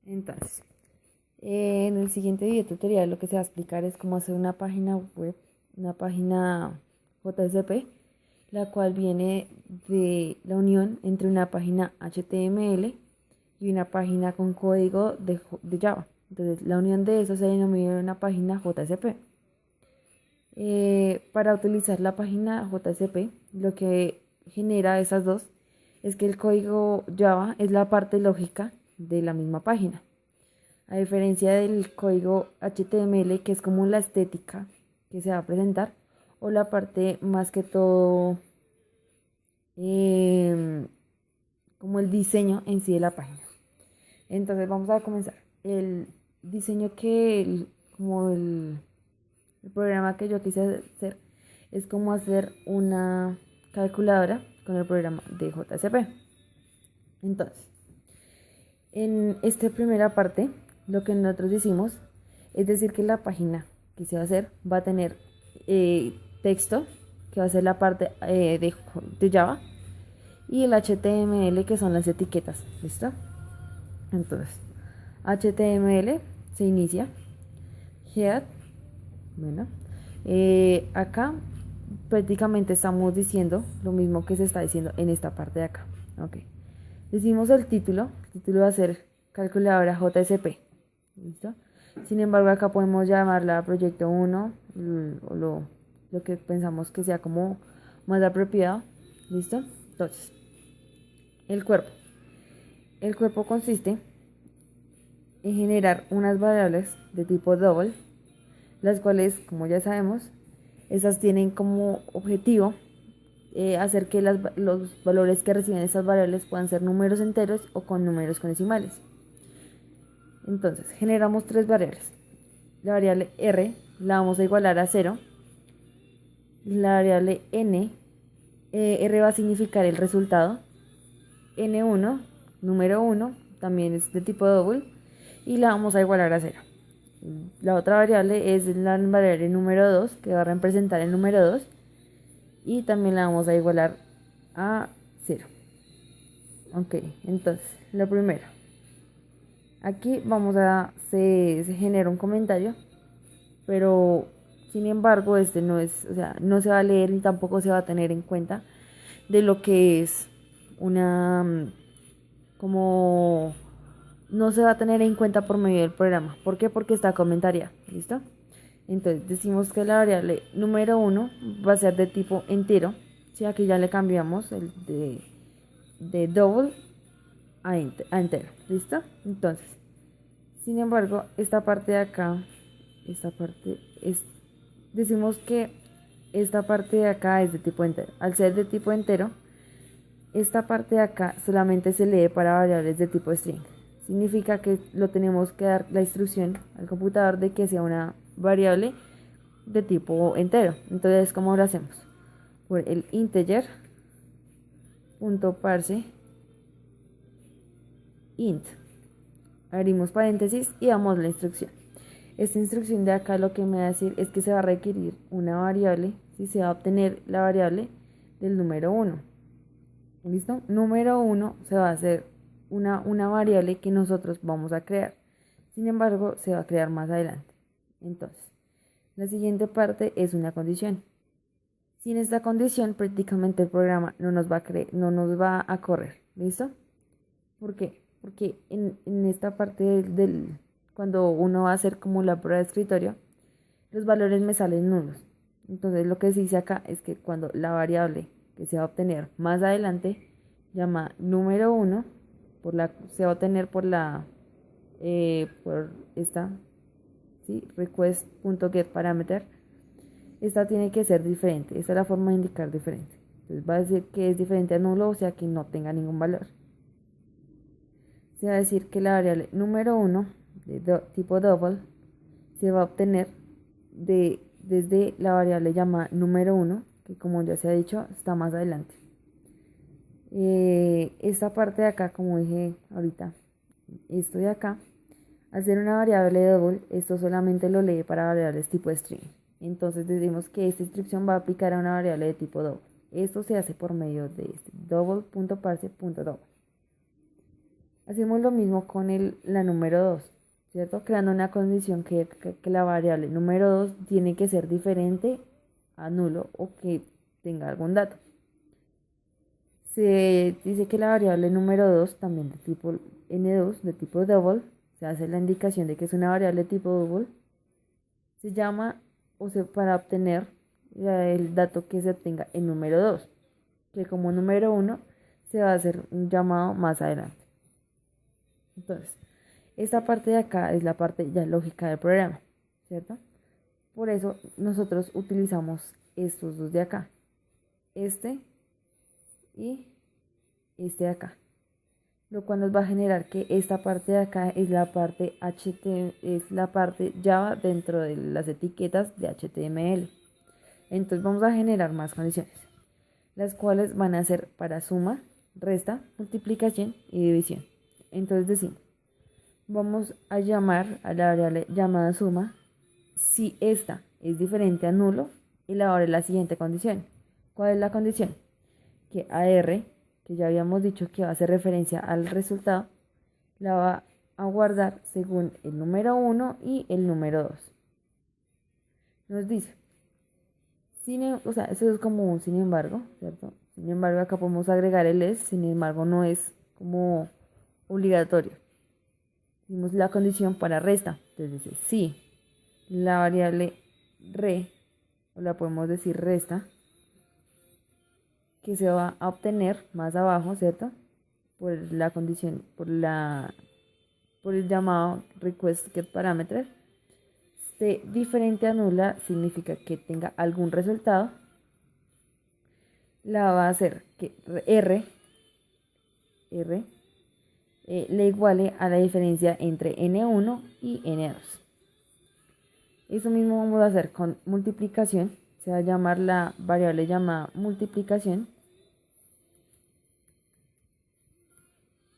Entonces, en el siguiente video tutorial lo que se va a explicar es cómo hacer una página web, una página JSP, la cual viene de la unión entre una página HTML y una página con código de Java. Entonces, la unión de eso se denomina una página JSP. Para utilizar la página JSP, lo que genera esas dos es que el código Java es la parte lógica de la misma página, a diferencia del código HTML, que es como la estética que se va a presentar, o la parte más que todo como el diseño en sí de la página. Entonces vamos a comenzar. El diseño como el programa que yo quise hacer es como hacer una calculadora con el programa de JSP. Entonces, en esta primera parte, lo que nosotros hicimos es decir que la página que se va a hacer va a tener texto, que va a ser la parte de Java, y el HTML, que son las etiquetas. ¿Listo? Entonces, HTML se inicia, head, bueno, acá prácticamente estamos diciendo lo mismo que se está diciendo en esta parte de acá. Ok. Decimos el título va a ser calculadora JSP. ¿Listo? Sin embargo, acá podemos llamarla proyecto 1 o lo que pensamos que sea como más apropiado. ¿Listo? Entonces, el cuerpo. El cuerpo consiste en generar unas variables de tipo double, las cuales, como ya sabemos, esas tienen como objetivo hacer que los valores que reciben esas variables puedan ser números enteros o con números con decimales. Entonces, generamos tres variables. La variable r la vamos a igualar a 0. La variable n, r va a significar el resultado. N1, número 1, también es de tipo double, y la vamos a igualar a 0. La otra variable es la variable número 2, que va a representar el número 2, y también la vamos a igualar a 0. Ok, entonces, lo primero. Aquí se genera un comentario, pero sin embargo este no es, o sea, no se va a leer ni tampoco se va a tener en cuenta de lo que es como no se va a tener en cuenta por medio del programa. ¿Por qué? Porque está comentaria. ¿Listo? Entonces decimos que la variable número 1 va a ser de tipo entero. ¿Sí? Aquí ya le cambiamos el de double a entero. ¿Listo? Entonces, sin embargo, esta parte de acá, decimos que esta parte de acá es de tipo entero. Al ser de tipo entero, esta parte de acá solamente se lee para variables de tipo string. Significa que lo tenemos que dar la instrucción al computador de que sea una variable de tipo entero. Entonces, ¿cómo lo hacemos? Por el integer.parse int. Abrimos paréntesis y damos la instrucción. Esta instrucción de acá lo que me va a decir es que se va a requerir una variable si se va a obtener la variable del número 1. ¿Listo? Número 1 se va a hacer una variable que nosotros vamos a crear. Sin embargo, se va a crear más adelante. Entonces, la siguiente parte es una condición. Sin esta condición, prácticamente el programa no nos va a correr. ¿Listo? ¿Por qué? Porque en esta parte cuando uno va a hacer como la prueba de escritorio, los valores me salen nulos. Entonces lo que se dice acá es que cuando la variable que se va a obtener más adelante, llama número 1, se va a obtener por esta, ¿sí? request.getParameter. Esta tiene que ser diferente. Esta es la forma de indicar diferente. Entonces va a decir que es diferente a nulo, o sea que no tenga ningún valor. Se va a decir que la variable número 1 de tipo double se va a obtener desde la variable llamada número 1, que como ya se ha dicho está más adelante. Esta parte de acá, como dije ahorita, esto de acá, al ser una variable double, esto solamente lo lee para variables tipo string. Entonces decimos que esta instrucción va a aplicar a una variable de tipo double. Esto se hace por medio de este double.parse.double. Hacemos lo mismo con la número 2, ¿cierto? Creando una condición que la variable número 2 tiene que ser diferente a nulo o que tenga algún dato. Se dice que la variable número 2, también de tipo n2, de tipo double, se hace la indicación de que es una variable de tipo double, se llama para obtener el dato que se obtenga en número 2, que como número 1 se va a hacer un llamado más adelante. Entonces, esta parte de acá es la parte ya lógica del programa, ¿cierto? Por eso nosotros utilizamos estos dos de acá, este y este de acá, lo cual nos va a generar que esta parte de acá es la parte HTML, es la parte Java dentro de las etiquetas de HTML. Entonces vamos a generar más condiciones, las cuales van a ser para suma, resta, multiplicación y división. Entonces decimos, vamos a llamar a la variable llamada suma si esta es diferente a nulo y ahora la siguiente condición. ¿Cuál es la condición? Que AR, que ya habíamos dicho que va a hacer referencia al resultado, la va a guardar según el número 1 y el número 2. Nos dice, o sea, eso es como un sin embargo, ¿cierto? Sin embargo, acá podemos agregar el es, sin embargo, no es como obligatorio. Hicimos la condición para resta, entonces dice, si la variable re, o la podemos decir resta, que se va a obtener más abajo, ¿cierto? Por la condición, por el llamado request get parameter, esté diferente a nula, significa que tenga algún resultado, la va a hacer que R le iguale a la diferencia entre N1 y N2. Eso mismo vamos a hacer con multiplicación. Se va a llamar la variable llamada multiplicación,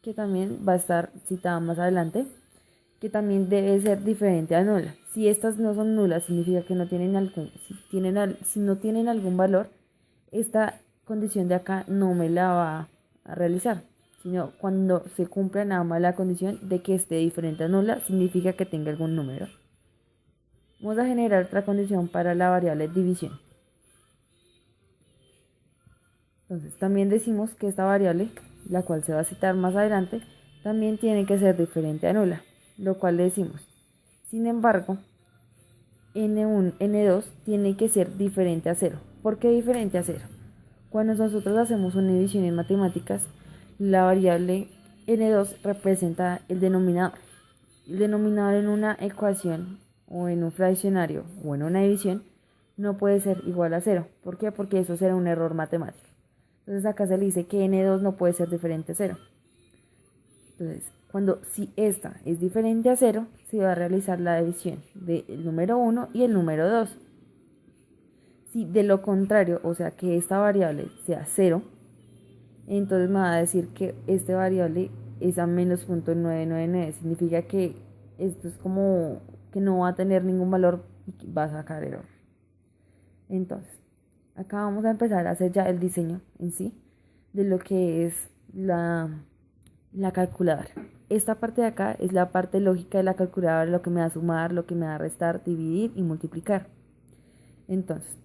que también va a estar citada más adelante, que también debe ser diferente a nula. Si estas no son nulas, significa que no tienen si no tienen algún valor, esta condición de acá no me la va a realizar, sino cuando se cumpla nada más la condición de que esté diferente a nula, significa que tenga algún número. Vamos a generar otra condición para la variable división. Entonces también decimos que esta variable, la cual se va a citar más adelante, también tiene que ser diferente a nula, lo cual le decimos, sin embargo, N1, N2 tiene que ser diferente a 0. ¿Por qué diferente a 0? Cuando nosotros hacemos una división en matemáticas, la variable N2 representa el denominador. El denominador en una ecuación o en un fraccionario o en una división no puede ser igual a 0. ¿Por qué? Porque eso será un error matemático. Entonces acá se le dice que N2 no puede ser diferente a 0. Entonces, si esta es diferente a 0, se va a realizar la división del número 1 y el número 2. Si de lo contrario, o sea que esta variable sea 0, entonces me va a decir que esta variable es a menos 0.999. Significa que esto es como que no va a tener ningún valor y va a sacar error. Entonces, acá vamos a empezar a hacer ya el diseño en sí de lo que es la calculadora. Esta parte de acá es la parte lógica de la calculadora, lo que me va a sumar, lo que me va a restar, dividir y multiplicar. Entonces,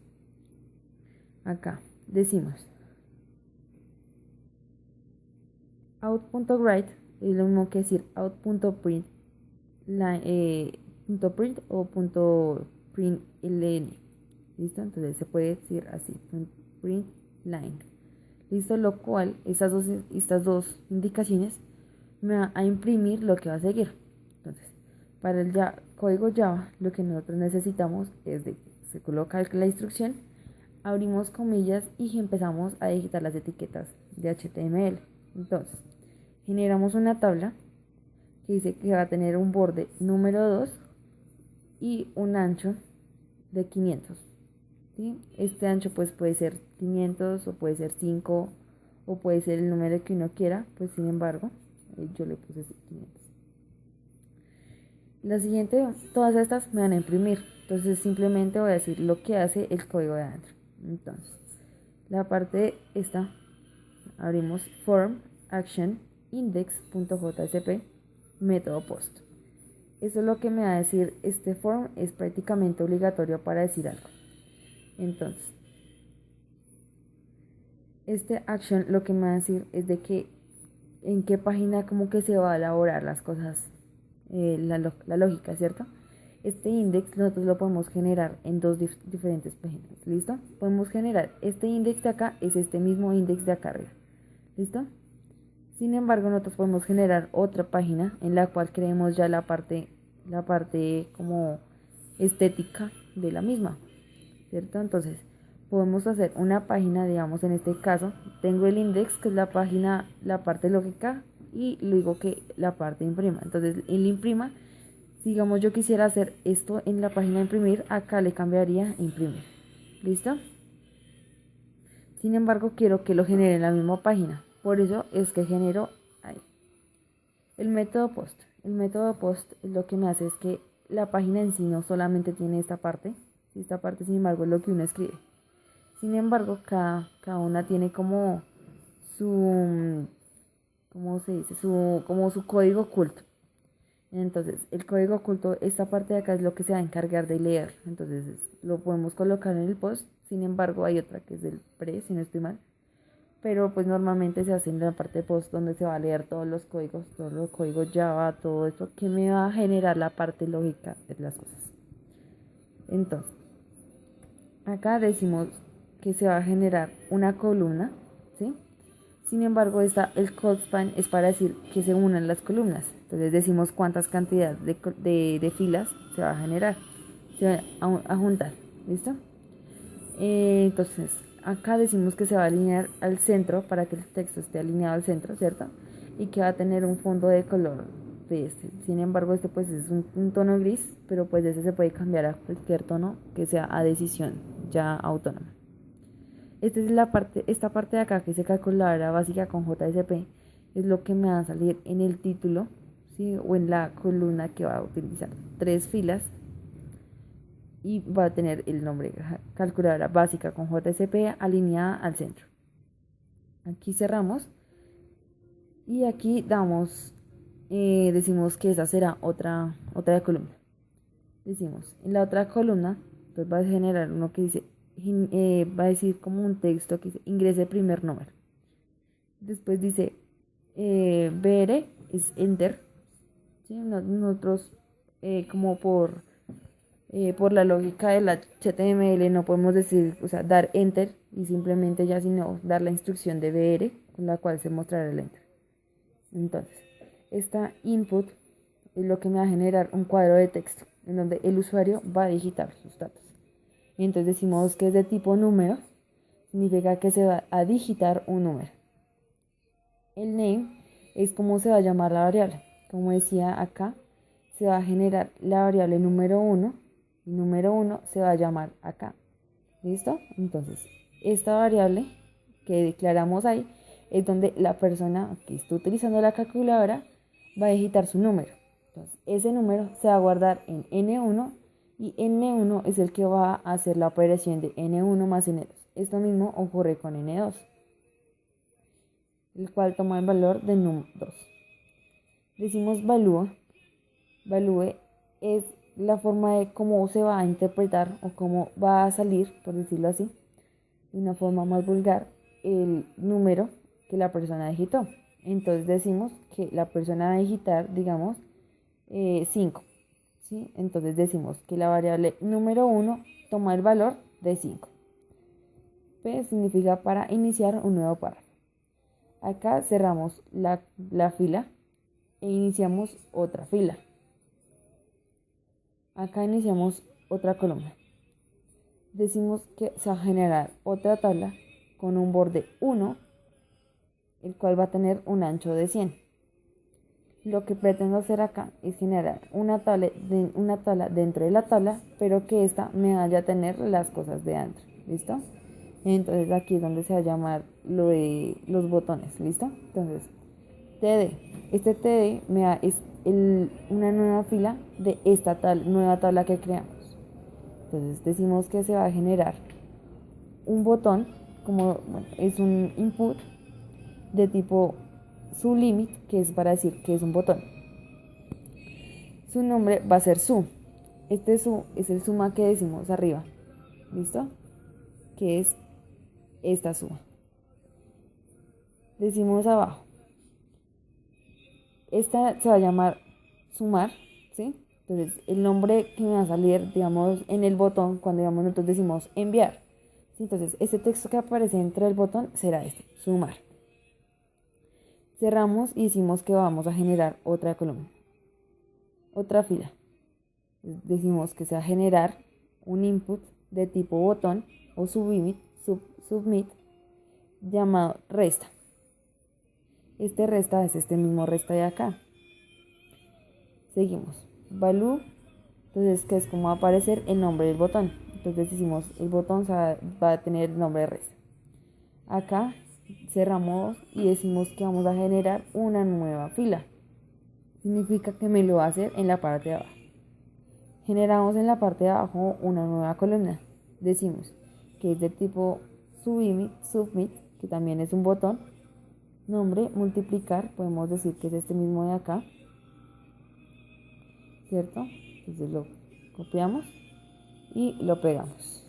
acá decimos out.write es lo mismo que decir out.print .print o .println. ¿Listo? Entonces se puede decir así, print line. ¿Listo? Lo cual, estas dos indicaciones me va a imprimir lo que va a seguir. Entonces, para el código Java, lo que nosotros necesitamos es de que se coloca la instrucción, abrimos comillas y empezamos a digitar las etiquetas de HTML. Entonces, generamos una tabla que dice que va a tener un borde número 2 y un ancho de 500. ¿Sí? Este ancho pues puede ser 500 o puede ser 5 o puede ser el número que uno quiera, pues sin embargo, yo le puse 500. La siguiente, todas estas me van a imprimir, entonces simplemente voy a decir lo que hace el código de adentro. Entonces, la parte esta, abrimos form, action, index.jsp método post. Eso es lo que me va a decir este form, es prácticamente obligatorio para decir algo. Entonces, este action lo que me va a decir es de que en qué página como que se va a elaborar las cosas, la lógica, ¿cierto? Este index nosotros lo podemos generar en dos diferentes páginas, ¿listo? Podemos generar este index de acá, es este mismo index de acá arriba, ¿listo? Sin embargo, nosotros podemos generar otra página en la cual creemos ya la parte como estética de la misma, ¿cierto? Entonces, podemos hacer una página, digamos, en este caso, tengo el index, que es la página, la parte lógica, y luego que la parte imprima. Entonces, en la imprima, digamos, yo quisiera hacer esto en la página de imprimir, acá le cambiaría imprimir. ¿Listo? Sin embargo, quiero que lo genere en la misma página. Por eso es que genero ahí. El método post. El método post lo que me hace es que la página en sí no solamente tiene esta parte. Esta parte, sin embargo, es lo que uno escribe. Sin embargo, cada una tiene como su, ¿cómo se dice? Como su código oculto. Entonces, el código oculto, esta parte de acá es lo que se va a encargar de leer. Entonces, lo podemos colocar en el post. Sin embargo, hay otra que es el pre, si no estoy mal. Pero pues normalmente se hace en la parte de post donde se va a leer todos los códigos Java, todo esto que me va a generar la parte lógica de las cosas. Entonces, acá decimos que se va a generar una columna, ¿sí? Sin embargo, el call span es para decir que se unan las columnas. Entonces decimos cuántas cantidades de filas se va a generar, se va a juntar, ¿listo? Entonces, acá decimos que se va a alinear al centro para que el texto esté alineado al centro, ¿cierto? Y que va a tener un fondo de color de este. Sin embargo, este pues es un tono gris, pero pues ese se puede cambiar a cualquier tono que sea a decisión ya autónoma. Esta parte de acá que se calculadora básica con JSP es lo que me va a salir en el título, ¿sí? O en la columna que va a utilizar 3 filas y va a tener el nombre calculadora básica con JSP alineada al centro. Aquí cerramos y aquí decimos que esa será otra columna. Decimos en la otra columna, entonces va a generar uno que dice va a decir como un texto que dice ingrese el primer número. Después dice BR es enter, ¿sí? Nosotros como por la lógica del HTML no podemos decir, o sea, dar enter y simplemente ya, sino dar la instrucción de BR con la cual se mostrará el enter. Entonces, esta input es lo que me va a generar un cuadro de texto en donde el usuario va a digitar sus datos. Y entonces decimos que es de tipo número, significa que se va a digitar un número. El name es como se va a llamar la variable. Como decía acá, se va a generar la variable número 1. El número 1 se va a llamar acá. ¿Listo? Entonces, esta variable que declaramos ahí es donde la persona que está utilizando la calculadora va a digitar su número. Entonces, ese número se va a guardar en N1 y N1 es el que va a hacer la operación de N1 más N2. Esto mismo ocurre con N2, el cual toma el valor de num2. Decimos value. Value es la forma de cómo se va a interpretar o cómo va a salir, por decirlo así, de una forma más vulgar, el número que la persona digitó. Entonces decimos que la persona va a digitar, digamos, 5. ¿Sí? Entonces decimos que la variable número 1 toma el valor de 5. P significa para iniciar un nuevo párrafo. Acá cerramos la fila e iniciamos otra fila. Acá iniciamos otra columna. Decimos que se va a generar otra tabla con un borde 1, el cual va a tener un ancho de 100. Lo que pretendo hacer acá es generar una tabla dentro de la tabla, pero que esta me vaya a tener las cosas de adentro. ¿Listo? Entonces aquí es donde se va a llamar lo de los botones. ¿Listo? Entonces, TD. Este TD es una nueva fila de esta nueva tabla que creamos. Entonces decimos que se va a generar un botón, como es un input de tipo su limit, que es para decir que es un botón. Su nombre va a ser su. Este su es el suma que decimos arriba. ¿Listo? Que es esta suma. Decimos abajo. Esta se va a llamar sumar, ¿sí? Entonces, el nombre que me va a salir, digamos, en el botón, cuando digamos nosotros decimos enviar. ¿Sí? Entonces, este texto que aparece dentro del botón será este, sumar. Cerramos y decimos que vamos a generar otra columna, otra fila. Decimos que se va a generar un input de tipo botón o submit llamado resta. Este resta es este mismo resta de acá. Seguimos. Value, entonces que es como va a aparecer el nombre del botón. Entonces decimos el botón va a tener el nombre de resta. Acá cerramos y decimos que vamos a generar una nueva fila. Significa que me lo va a hacer en la parte de abajo. Generamos en la parte de abajo una nueva columna. Decimos que es de tipo submit, que también es un botón. Nombre, multiplicar, podemos decir que es este mismo de acá, ¿cierto? Entonces lo copiamos y lo pegamos,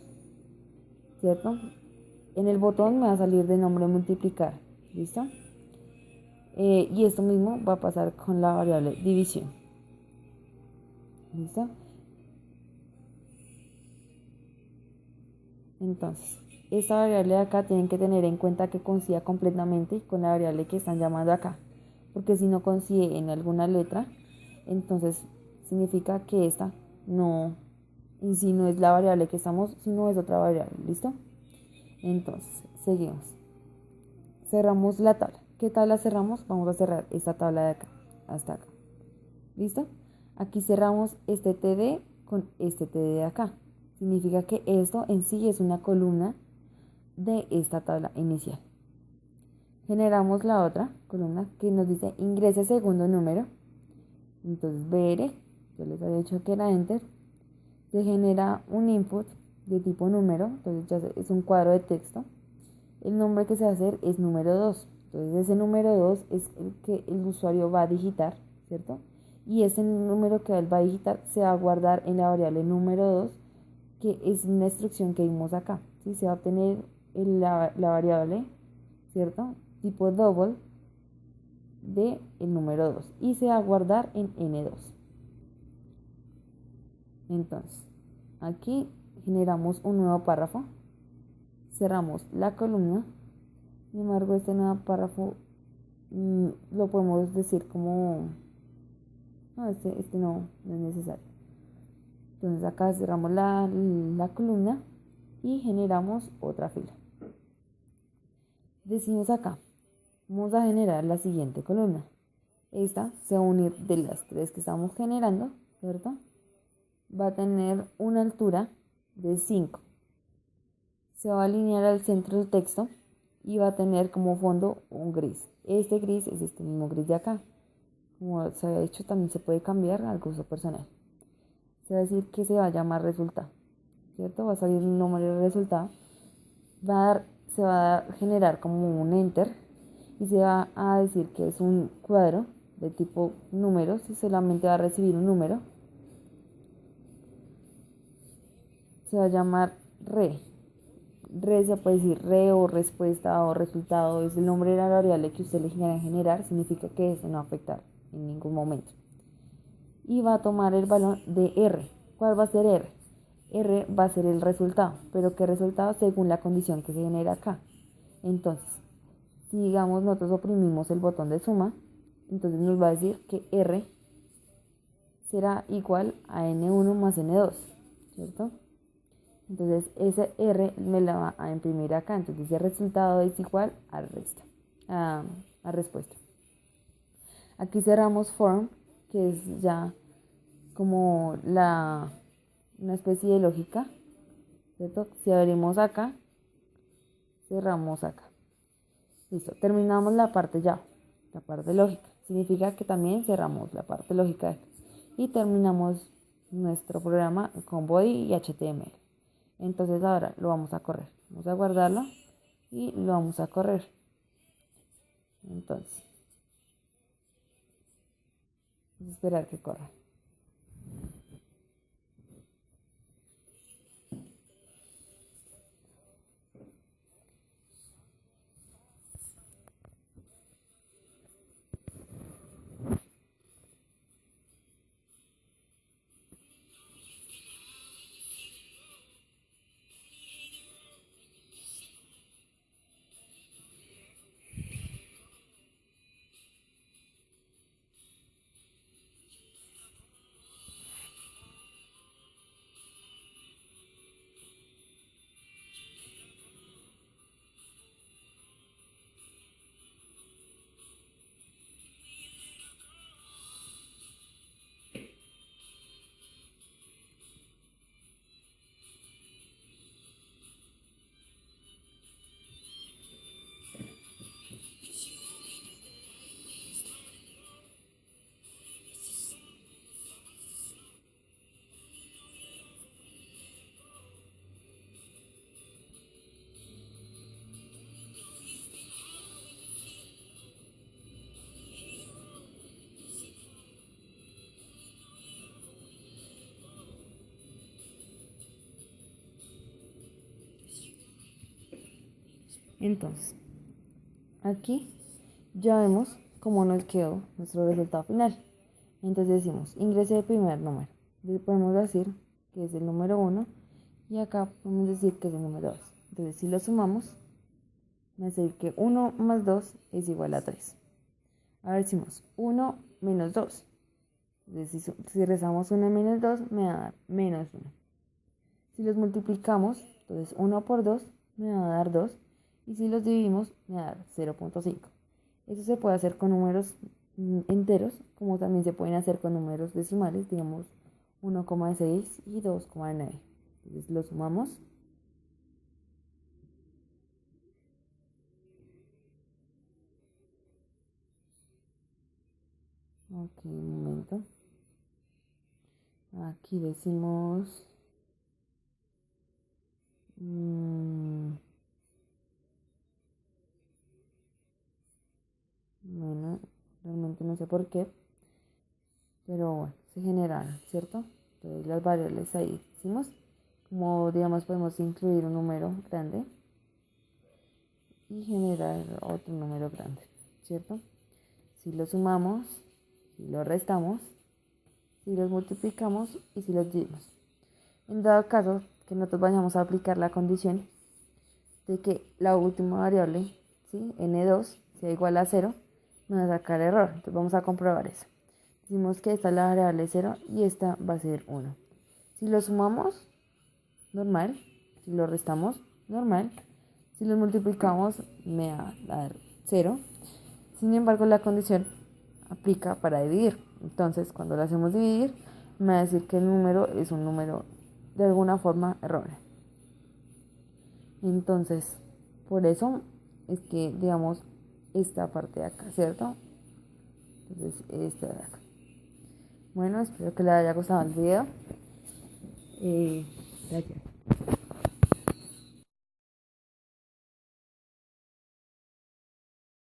¿cierto? En el botón me va a salir de nombre multiplicar, ¿listo? Y esto mismo va a pasar con la variable división, ¿listo? Entonces, esta variable de acá tienen que tener en cuenta que coincida completamente con la variable que están llamando acá, porque si no coincide en alguna letra, entonces significa que esta no, en sí no es la variable que estamos, sino es otra variable, ¿listo? Entonces, seguimos. Cerramos la tabla. ¿Qué tabla cerramos? Vamos a cerrar esta tabla de acá, hasta acá. ¿Listo? Aquí cerramos este TD con este TD de acá. Significa que esto en sí es una columna de esta tabla inicial. Generamos la otra columna que nos dice ingrese segundo número. Entonces BR, yo les había dicho que era enter. Se genera un input de tipo número, entonces ya es un cuadro de texto. El nombre que se va a hacer es número 2. Entonces ese número 2 es el que el usuario va a digitar, ¿cierto? Y ese número que él va a digitar se va a guardar en la variable número 2, que es una instrucción que vimos acá. ¿Sí? Se va a obtener la variable, ¿cierto? Tipo double de el número 2 y se va a guardar en N2. Entonces, aquí generamos un nuevo párrafo, cerramos la columna. Sin embargo, este nuevo párrafo lo podemos decir como no, este no es necesario. Entonces acá cerramos la columna y generamos otra fila. Decimos acá, vamos a generar la siguiente columna. Esta se va a unir de las tres que estamos generando, ¿cierto? Va a tener una altura de 5. Se va a alinear al centro del texto y va a tener como fondo un gris. Este gris es este mismo gris de acá. Como se había dicho, también se puede cambiar al gusto personal. Se va a decir que se va a llamar resultado, ¿cierto? Va a salir un número de resultado. Se va a generar como un enter y se va a decir que es un cuadro de tipo números y solamente va a recibir un número. Se va a llamar re. Re se puede decir re o respuesta o resultado. Es el nombre de la variable que usted le quiera generar. Significa que eso no va a afectar en ningún momento. Y va a tomar el valor de R. ¿Cuál va a ser R? R va a ser el resultado. ¿Pero qué resultado? Según la condición que se genera acá. Entonces, si digamos nosotros oprimimos el botón de suma, entonces nos va a decir que R será igual a N1 más N2, ¿cierto? Entonces ese R me la va a imprimir acá. Entonces el resultado es igual a respuesta. Aquí cerramos form, que es ya como una especie de lógica, ¿cierto? Si abrimos acá, cerramos acá. Listo, terminamos la parte ya, la parte lógica. Significa que también cerramos la parte lógica y terminamos nuestro programa con body y HTML. Entonces ahora lo vamos a correr. Vamos a guardarlo y lo vamos a correr. Entonces, Es esperar que corra. Entonces, aquí ya vemos cómo nos quedó nuestro resultado final. Entonces decimos, ingrese el primer número. Entonces podemos decir que es el número 1 y acá podemos decir que es el número 2. Entonces si lo sumamos, va a decir que 1 más 2 es igual a 3. Ahora decimos 1 menos 2. Entonces si rezamos 1 menos 2 me va a dar menos 1. Si los multiplicamos, entonces 1 por 2 me va a dar 2. Y si los dividimos, me va a dar 0.5. Eso se puede hacer con números enteros, como también se pueden hacer con números decimales, digamos 1,6 y 2,9. Entonces lo sumamos. Ok, un momento. Aquí decimos... bueno, realmente no sé por qué, pero bueno, se generaron, ¿cierto? Entonces las variables ahí hicimos, como digamos podemos incluir un número grande y generar otro número grande, ¿cierto? Si lo sumamos, si lo restamos, si los multiplicamos y si los dividimos. En dado caso que nosotros vayamos a aplicar la condición de que la última variable, ¿sí? N2, sea igual a 0, nos va a sacar error. Entonces vamos a comprobar eso. Decimos que esta es la variable 0 y esta va a ser 1. Si lo sumamos, normal. Si lo restamos, normal. Si los multiplicamos, me va a dar 0. Sin embargo, la condición aplica para dividir. Entonces, cuando lo hacemos dividir, me va a decir que el número es un número de alguna forma erróneo. Entonces, por eso es que, digamos, esta parte de acá, ¿cierto? Entonces, esta de acá. Bueno, espero que les haya gustado el video. Gracias.